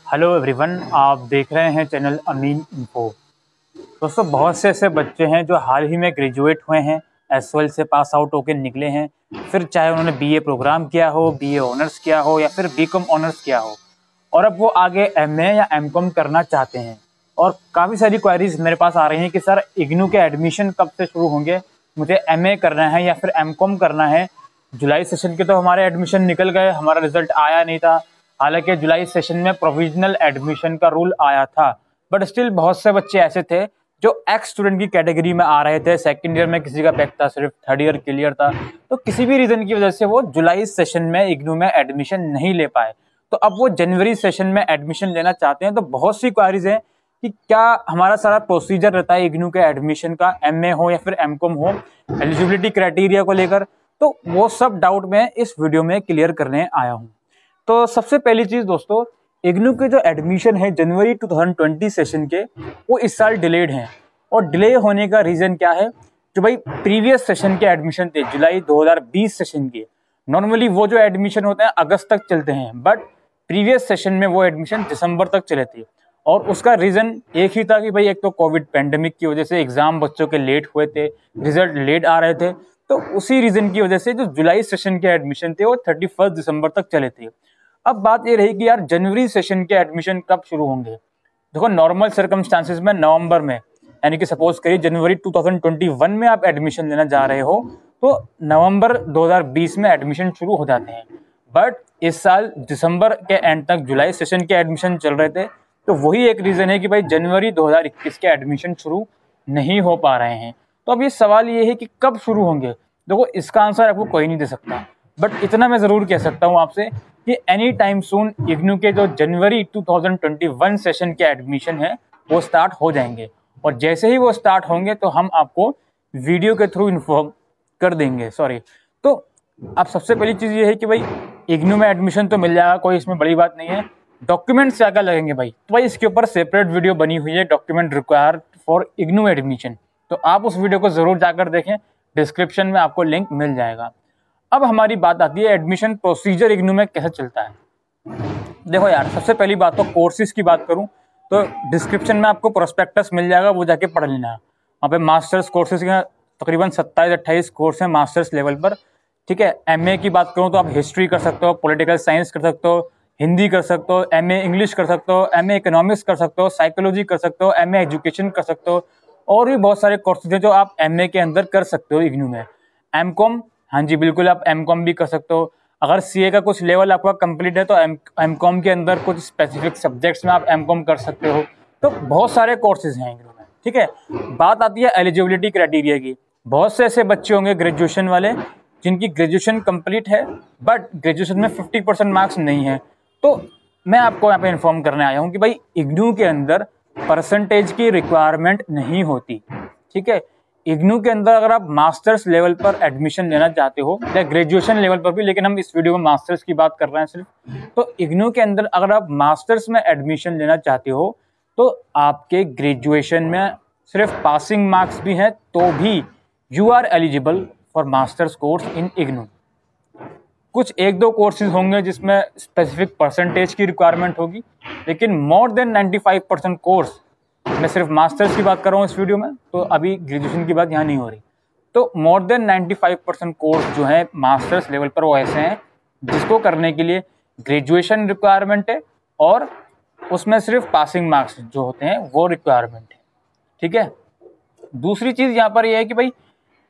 Hello everyone, आप देख रहे हैं चैनल अमीन इन्फो। दोस्तों, बहुत से ऐसे बच्चे हैं जो हाल ही में ग्रेजुएट हुए हैं, एस-12 से पास आउट होकर निकले हैं। फिर चाहे उन्होंने बीए प्रोग्राम किया हो, बीए ऑनर्स किया हो या फिर बीकॉम ऑनर्स किया हो, और अब वो आगे एमए या एमकॉम करना चाहते हैं। और काफ़ी सारी क्वेरीज मेरे पास आ रही हैं कि सर इग्नू के एडमिशन कब से शुरू होंगे, मुझे एमए करना है या फिर एमकॉम करना है। जुलाई सेशन के तो हमारे एडमिशन निकल गए, हमारा रिजल्ट आया नहीं था। हालांकि जुलाई सेशन में प्रोविजनल एडमिशन का रूल आया था, बट स्टिल बहुत से बच्चे ऐसे थे जो एक्स स्टूडेंट की कैटेगरी में आ रहे थे। सेकंड ईयर में किसी का बैक था, सिर्फ थर्ड ईयर क्लियर था, तो किसी भी रीजन की वजह से वो जुलाई सेशन में इग्नू में एडमिशन नहीं ले पाए। तो अब वो जनवरी सेशन में एडमिशन लेना चाहते हैं। तो बहुत सी क्वारीज हैं कि क्या हमारा सारा प्रोसीजर रहता है इग्नू के एडमिशन का, एमए हो या फिर एमकॉम हो, एलिजिबिलिटी क्राइटेरिया को लेकर। तो वो सब डाउट मैं इस वीडियो में क्लियर करने आया हूँ। तो सबसे पहली चीज दोस्तों, इग्नू के जो एडमिशन है जनवरी 2020 सेशन के, वो इस साल डिलेड हैं। और डिले होने का रीजन क्या है, जो भाई प्रीवियस सेशन के एडमिशन थे जुलाई 2020 सेशन के, नॉर्मली वो जो एडमिशन होते हैं अगस्त तक चलते हैं, बट प्रीवियस सेशन में वो एडमिशन दिसंबर तक चले थे। और उसका रीजन एक ही था कि भाई एक तो कोविड पेंडेमिक की वजह से एग्जाम बच्चों के लेट हुए थे, रिजल्ट लेट आ रहे थे। तो उसी रीजन की वजह से जो जुलाई सेशन के एडमिशन थे वो 31 दिसंबर तक चले थे। अब बात ये रही कि यार जनवरी सेशन के एडमिशन कब शुरू होंगे। देखो, नॉर्मल सर्कमस्टांसिस में नवंबर में, यानी कि सपोज करिए जनवरी 2021 में आप एडमिशन लेना जा रहे हो, तो नवंबर 2020 में एडमिशन शुरू हो जाते हैं। बट इस साल दिसंबर के एंड तक जुलाई सेशन के एडमिशन चल रहे थे, तो वही एक रीजन है कि भाई जनवरी 2021 के एडमिशन शुरू नहीं हो पा रहे हैं। तो अब ये सवाल ये है कि कब शुरू होंगे। देखो, इसका आंसर आपको कोई नहीं दे सकता, बट इतना मैं जरूर कह सकता हूँ आपसे कि एनी टाइम सून इग्नू के जो जनवरी 2021 सेशन के एडमिशन है वो स्टार्ट हो जाएंगे। और जैसे ही वो स्टार्ट होंगे तो हम आपको वीडियो के थ्रू इन्फॉर्म कर देंगे। तो अब सबसे पहली चीज़ ये है कि भाई इग्नू में एडमिशन तो मिल जाएगा, कोई इसमें बड़ी बात नहीं है। डॉक्यूमेंट्स क्या क्या लगेंगे भाई, तो भाई इसके ऊपर सेपरेट वीडियो बनी हुई है, document required for IGNOU admission. तो आप उस वीडियो को जरूर जाकर देखें, डिस्क्रिप्शन में आपको लिंक मिल जाएगा। अब हमारी बात आती है एडमिशन प्रोसीजर इग्नू में कैसे चलता है। देखो यार, सबसे पहली बात तो कोर्सेज की बात करूं तो डिस्क्रिप्शन में आपको प्रोस्पेक्टस मिल जाएगा, वो जाके पढ़ लेना है। वहाँ पे मास्टर्स कोर्सेज के तकरीबन 27-28 कोर्स हैं मास्टर्स लेवल पर। ठीक है, एमए की बात करूँ तो आप हिस्ट्री कर सकते हो, पॉलिटिकल साइंस कर सकते हो, हिंदी कर सकते हो, एमए इंग्लिश कर सकते हो, एमए इकोनॉमिक्स कर सकते हो, साइकोलॉजी कर सकते हो, एमए एजुकेशन कर सकते हो, और भी बहुत सारे कोर्सेज हैं जो आप एमए के अंदर कर सकते हो इग्नू में। एमकॉम, हाँ जी बिल्कुल, आप एमकॉम भी कर सकते हो। अगर सीए का कुछ लेवल आपका कंप्लीट है तो एमकॉम के अंदर कुछ स्पेसिफिक सब्जेक्ट्स में आप एमकॉम कर सकते हो। तो बहुत सारे कोर्सेज हैं इग्नू में। ठीक है, बात आती है एलिजिबिलिटी क्राइटेरिया की। बहुत से ऐसे बच्चे होंगे ग्रेजुएशन वाले जिनकी ग्रेजुएशन कंप्लीट है, बट ग्रेजुएशन में 50% मार्क्स नहीं है। तो मैं आपको यहाँ पे इन्फॉर्म करने आया हूँ कि भाई इग्नू के अंदर परसेंटेज की रिक्वायरमेंट नहीं होती। ठीक है, इग्नू के अंदर अगर आप मास्टर्स लेवल पर एडमिशन लेना चाहते हो या ग्रेजुएशन लेवल पर भी, लेकिन हम इस वीडियो में मास्टर्स की बात कर रहे हैं सिर्फ, तो इग्नू के अंदर अगर आप मास्टर्स में एडमिशन लेना चाहते हो तो आपके ग्रेजुएशन में सिर्फ पासिंग मार्क्स भी हैं तो भी you are eligible for masters course in IGNOU. कुछ एक दो कोर्सेज होंगे जिसमें स्पेसिफिक परसेंटेज की रिक्वायरमेंट होगी, लेकिन मोर देन 95% कोर्स, मैं सिर्फ मास्टर्स की बात कर रहा हूँ इस वीडियो में, तो अभी ग्रेजुएशन की बात यहाँ नहीं हो रही। तो मोर देन 95% कोर्स जो है मास्टर्स लेवल पर वो ऐसे हैं जिसको करने के लिए ग्रेजुएशन रिक्वायरमेंट है और उसमें सिर्फ पासिंग मार्क्स जो होते हैं वो रिक्वायरमेंट है। ठीक है, दूसरी चीज़ यहाँ पर यह है कि भाई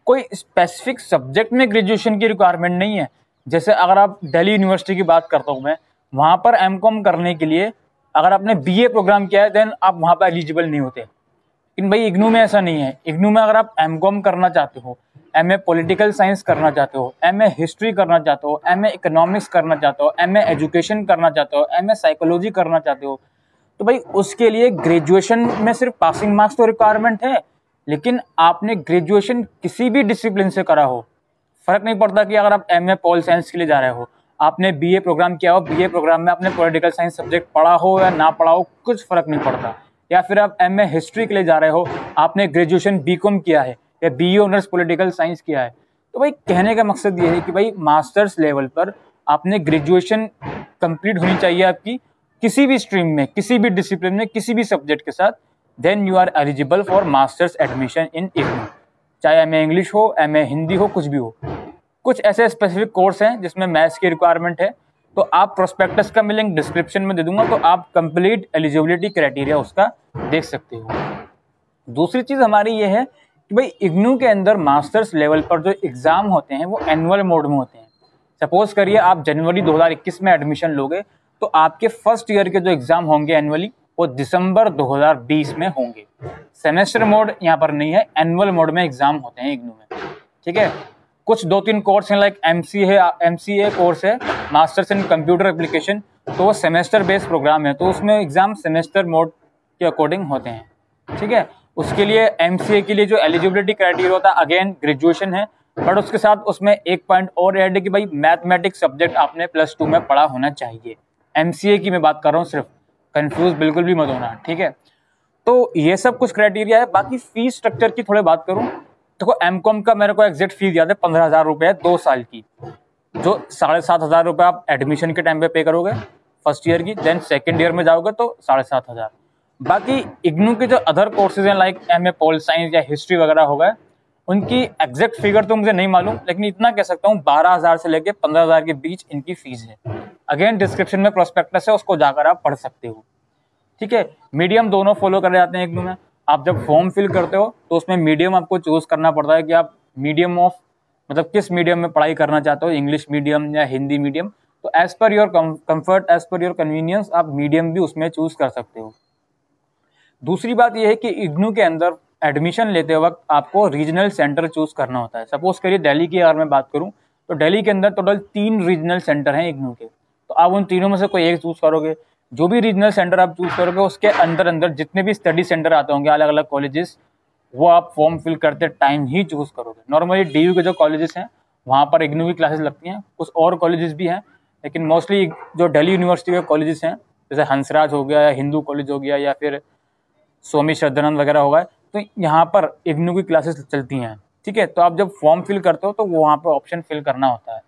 कोई स्पेसिफिक सब्जेक्ट में ग्रेजुएशन की रिक्वायरमेंट नहीं है। जैसे अगर आप दिल्ली यूनिवर्सिटी की बात करता हूँ मैं, वहाँ पर एमकॉम करने के लिए अगर आपने बीए प्रोग्राम किया है देन आप वहाँ पर एलिजिबल नहीं होते। लेकिन भाई इग्नू में ऐसा नहीं है। इग्नू में अगर आप एमकॉम करना चाहते हो, एमए पॉलिटिकल साइंस करना चाहते हो, एमए हिस्ट्री करना चाहते हो, एमए इकोनॉमिक्स करना चाहते हो, एमए एजुकेशन करना चाहते हो, एमए साइकोलॉजी करना चाहते हो, तो भाई उसके लिए ग्रेजुएशन में सिर्फ पासिंग मार्क्स तो रिक्वायरमेंट है, लेकिन आपने ग्रेजुएशन किसी भी डिसिप्लिन से करा हो, फर्क नहीं पड़ता कि अगर आप एमए पॉल साइंस के लिए जा रहे हो, आपने बीए प्रोग्राम किया हो, बीए प्रोग्राम में आपने पॉलिटिकल साइंस सब्जेक्ट पढ़ा हो या ना पढ़ा हो, कुछ फर्क नहीं पड़ता। या फिर आप एमए हिस्ट्री के लिए जा रहे हो, आपने ग्रेजुएशन बीकॉम किया है या बीए ऑनर्स पॉलिटिकल साइंस किया है, तो भाई कहने का मकसद ये है कि भाई मास्टर्स लेवल पर आपने ग्रेजुएशन कंप्लीट होनी चाहिए आपकी, किसी भी स्ट्रीम में, किसी भी डिसिप्लिन में, किसी भी सब्जेक्ट के साथ, then you are eligible for masters admission in IGNOU. चाहे एमए इंग्लिश हो, एमए हिंदी हो, कुछ भी हो। कुछ ऐसे स्पेसिफिक कोर्स हैं जिसमें मैथ्स की रिक्वायरमेंट है, तो आप प्रोस्पेक्टस का मैं लिंक डिस्क्रिप्शन में दे दूंगा, तो आप कंप्लीट एलिजिबिलिटी क्राइटेरिया उसका देख सकते हो। दूसरी चीज़ हमारी ये है कि भाई इग्नू के अंदर मास्टर्स लेवल पर जो एग्ज़ाम होते हैं वो एनुअल मोड में होते हैं। सपोज करिए आप जनवरी 2021 में एडमिशन लोगे, तो आपके फर्स्ट ईयर के जो एग्ज़ाम होंगे एनुअली वो दिसंबर 2020 में होंगे। सेमेस्टर मोड यहाँ पर नहीं है, एनुअल मोड में एग्ज़ाम होते हैं इग्नू में, ठीक है। कुछ 2-3 कोर्स हैं, लाइक MCA कोर्स है, मास्टर्स इन कंप्यूटर एप्लीकेशन, तो वो सेमेस्टर बेस्ड प्रोग्राम है, तो उसमें एग्ज़ाम सेमेस्टर मोड के अकॉर्डिंग होते हैं, ठीक है। उसके लिए MCA के लिए जो एलिजिबिलिटी क्राइटेरिया होता है अगेन ग्रेजुएशन है, बट उसके साथ उसमें एक पॉइंट और ऐड है कि भाई मैथमेटिक्स सब्जेक्ट आपने +2 में पढ़ा होना चाहिए। MCA की मैं बात कर रहा हूँ सिर्फ, कंफ्यूज बिल्कुल भी मत होना, ठीक है। तो ये सब कुछ क्राइटेरिया है। बाकी फीस स्ट्रक्चर की थोड़ी बात करूँ, देखो MCOM का मेरे को एग्जैक्ट फीस याद है 15,000 रुपये है 2 साल की, जो 7,500 रुपये आप एडमिशन के टाइम पे पे करोगे फर्स्ट ईयर की, देन सेकेंड ईयर में जाओगे तो 7,500। बाकी इग्नू के जो अदर कोर्सेज हैं लाइक MA पॉल साइंस या हिस्ट्री वगैरह हो गए, उनकी एग्जैक्ट फिगर तो मुझे नहीं मालूम, लेकिन इतना कह सकता हूँ 12,000 से लेकर 15,000 के बीच इनकी फीस है। अगेन डिस्क्रिप्शन में प्रोस्पेक्टस है, उसको जाकर आप पढ़ सकते हो, ठीक है। मीडियम दोनों फॉलो करे जाते हैं इग्नू में। आप जब फॉर्म फिल करते हो तो उसमें मीडियम आपको चूज करना पड़ता है कि आप मीडियम ऑफ मतलब किस मीडियम में पढ़ाई करना चाहते हो, इंग्लिश मीडियम या हिंदी मीडियम। तो as per your comfort, as per your convenience आप मीडियम भी उसमें चूज कर सकते हो। दूसरी बात यह है कि इग्नू के अंदर एडमिशन लेते वक्त आपको रीजनल सेंटर चूज करना होता है। सपोज करिए दिल्ली की अगर मैं बात करूं, तो दिल्ली के अंदर टोटल 3 रीजनल सेंटर हैं इग्नू के, तो आप उन तीनों में से कोई एक चूज करोगे। जो भी रीजनल सेंटर आप चूज करोगे उसके अंदर अंदर जितने भी स्टडी सेंटर आते होंगे अलग अलग कॉलेजेस, वो आप फॉर्म फिल करते टाइम ही चूज करोगे। नॉर्मली DU के जो कॉलेजेस हैं वहाँ पर इग्नू की क्लासेस लगती हैं, कुछ और कॉलेजेस भी हैं, लेकिन मोस्टली जो दिल्ली यूनिवर्सिटी के कॉलेजेस हैं जैसे हंसराज हो गया या हिंदू कॉलेज हो गया या फिर स्वामी श्रद्धानंद वगैरह होगा, तो यहाँ पर इग्नू की क्लासेस चलती हैं, ठीक है। तो आप जब फॉर्म फिल करते हो तो वहाँ पर ऑप्शन फिल करना होता है।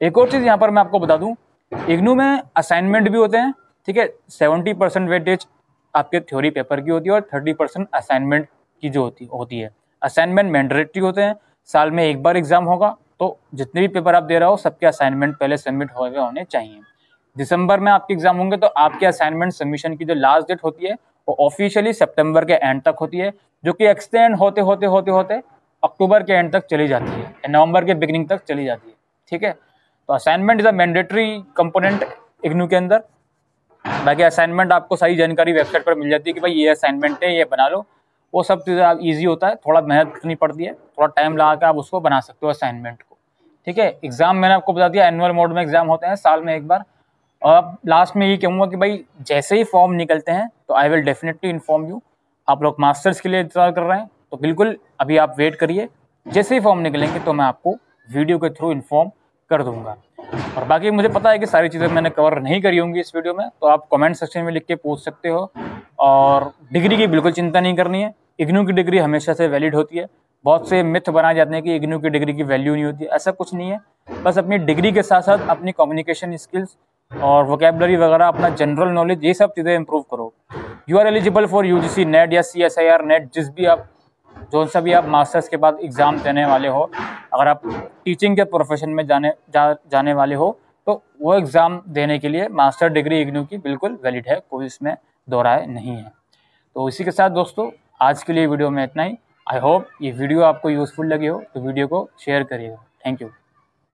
एक और चीज़ यहाँ पर मैं आपको बता दूँ, इग्नू में असाइनमेंट भी होते हैं, ठीक है। 70% वेटेज आपके थ्योरी पेपर की होती है और 30% असाइनमेंट की जो होती है। असाइनमेंट मैंडेटरी होते हैं, साल में एक बार एग्जाम होगा, तो जितने भी पेपर आप दे रहे हो सबके असाइनमेंट पहले सबमिट हुए होने चाहिए। दिसंबर में आपके एग्जाम होंगे तो आपके असाइनमेंट सबमिशन की जो लास्ट डेट होती है वो ऑफिशियली सितंबर के एंड तक होती है, जो कि एक्सटेंड होते होते होते होते अक्टूबर के एंड तक चली जाती है, नवंबर के बिगिनिंग तक चली जाती है, ठीक है। तो assignment is a mandatory component IGNOU के अंदर। बाकी असाइनमेंट आपको सारी जानकारी वेबसाइट पर मिल जाती है कि भाई ये असाइनमेंट है, ये बना लो। वो सब चीज़ें आप ईजी होता है, थोड़ा मेहनत करनी पड़ती है, थोड़ा टाइम लगा के आप उसको बना सकते हो असाइनमेंट को, ठीक है। एग्जाम मैंने आपको बता दिया एनुअल मोड में एग्जाम होते हैं साल में एक बार। और अब लास्ट में ये कहूँगा कि भाई जैसे ही फॉर्म निकलते हैं तो I will definitely inform you. आप लोग मास्टर्स के लिए इंतजार कर रहे हैं तो बिल्कुल अभी आप वेट करिए, जैसे ही फॉर्म निकलेंगे तो मैं आपको वीडियो के थ्रू इन्फॉर्म कर दूंगा। और बाकी मुझे पता है कि सारी चीज़ें मैंने कवर नहीं करी होंगी इस वीडियो में, तो आप कमेंट सेक्शन में लिख के पूछ सकते हो। और डिग्री की बिल्कुल चिंता नहीं करनी है, इग्नू की डिग्री हमेशा से वैलिड होती है। बहुत से मिथ बनाए जाते हैं कि इग्नू की डिग्री की वैल्यू नहीं होती है, ऐसा कुछ नहीं है। बस अपनी डिग्री के साथ साथ अपनी कम्युनिकेशन स्किल्स और वोकेबलरी वगैरह, अपना जनरल नॉलेज, ये सब चीज़ें इंप्रूव करो। You are eligible for UGC NET या CSIR नेट, जो सा भी आप मास्टर्स के बाद एग्ज़ाम देने वाले हो, अगर आप टीचिंग के प्रोफेशन में जाने वाले हो तो वो एग्ज़ाम देने के लिए मास्टर डिग्री इग्नू की बिल्कुल वैलिड है, कोई इसमें दो राय नहीं है। तो इसी के साथ दोस्तों आज के लिए वीडियो में इतना ही। आई होप ये वीडियो आपको यूज़फुल लगी हो, तो वीडियो को शेयर करिएगा। Thank you.